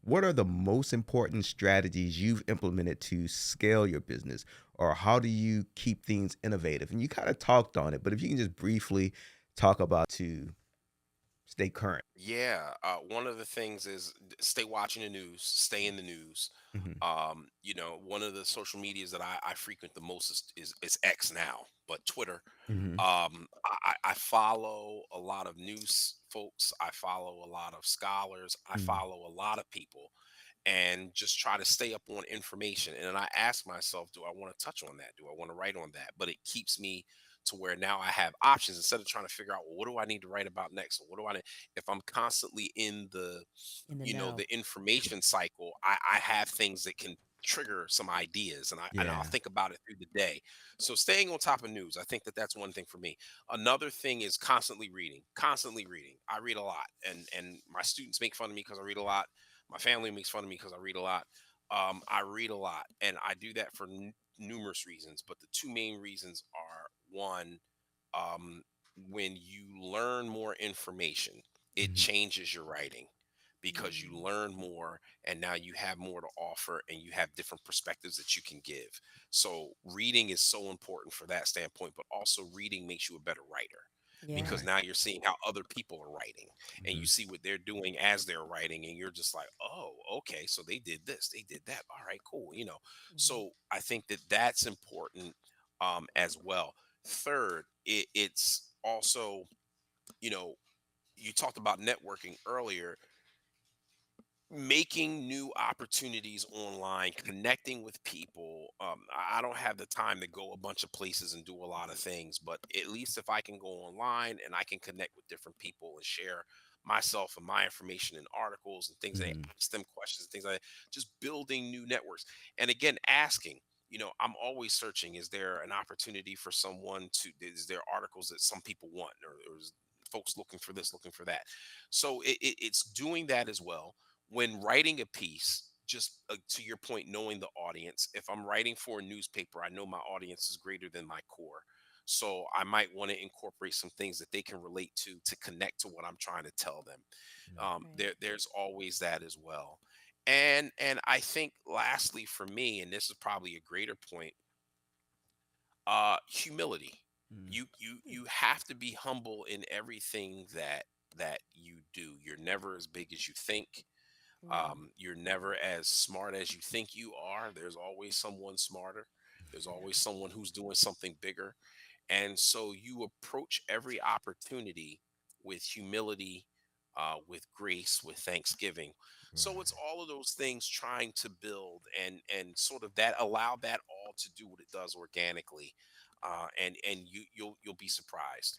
what are the most important strategies you've implemented to scale your business, or how do you keep things innovative? And you kind of talked on it, but if you can just briefly talk about to stay current. Yeah, one of the things is stay watching the news, stay in the news. Hmm. One of the social medias that I frequent the most is X now, but Twitter. Hmm. I follow a lot of news folks. I follow a lot of scholars. I Hmm. follow a lot of people, and just try to stay up on information. And then I ask myself, do I want to touch on that? Do I want to write on that? But it keeps me to where now I have options instead of trying to figure out, well, what do I need to write about next? Or what do I need? If I'm constantly in the, In the know. the information cycle, I have things that can trigger some ideas, and I'll Yeah. think about it through the day. So staying on top of news, I think that that's one thing for me. Another thing is constantly reading. I read a lot, and my students make fun of me because I read a lot. My family makes fun of me because I read a lot. I read a lot, and I do that for numerous reasons. But the two main reasons are one, um, when you learn more information, it Hmm. changes your writing because you Mm. learn more and now you have more to offer and you have different perspectives that you can give. So, reading is so important for that standpoint, but also reading makes you a better writer because Yeah. Right. now you're seeing how other people are writing and you Hmm. see what they're doing as they're writing and you're just like, oh, okay, so they did this, they did that, all right, cool. Mhm. So I think that that's important, as well. Third, it's also, you know you talked about networking earlier, making new opportunities online, connecting with people. I don't have the time to go a bunch of places and do a lot of things, but at least if I can go online and I can connect with different people and share myself and my information in articles and things, they Hmm. ask them questions, things like that, just building new networks. And again, asking. I'm always searching. Is there an opportunity for someone to? Is there articles that some people want, or is folks looking for this, looking for that? So it's doing that as well when writing a piece. Just to your point, knowing the audience. If I'm writing for a newspaper, I know my audience is greater than my core, so I might want to incorporate some things that they can relate to connect to what I'm trying to tell them. Right. There's always that as well. And I think lastly for me, and this is probably a greater point, humility. You have to be humble in everything that you do. You're never as big as you think. Mm. You're never as smart as you think you are. There's always someone smarter. There's always someone who's doing something bigger. And so you approach every opportunity with humility, with grace, with thanksgiving. So it's Right. all of those things trying to build and sort of that allow that all to do what it does organically, and you'll be surprised.